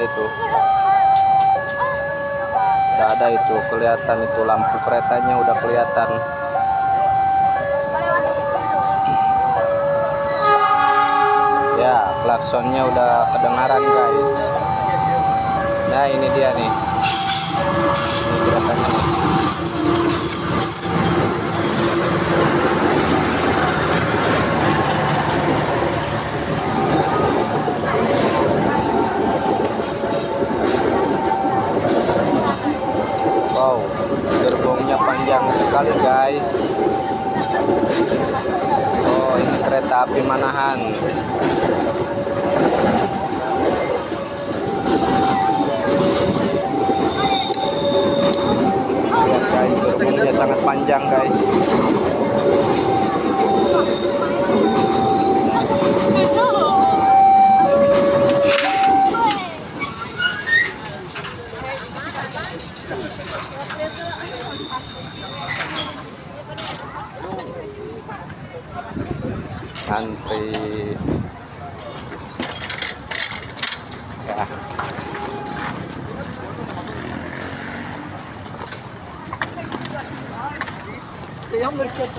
itu. Udah ada itu, kelihatan itu lampu keretanya udah kelihatan. Ya, klaksonnya udah kedengaran guys. Nah ini dia nih. Ini gerakannya. Wow, gerbongnya panjang sekali guys. Oh, ini kereta api Manahan. Lihat guys, gerbongnya sangat panjang guys. Antri ya. Yang berkat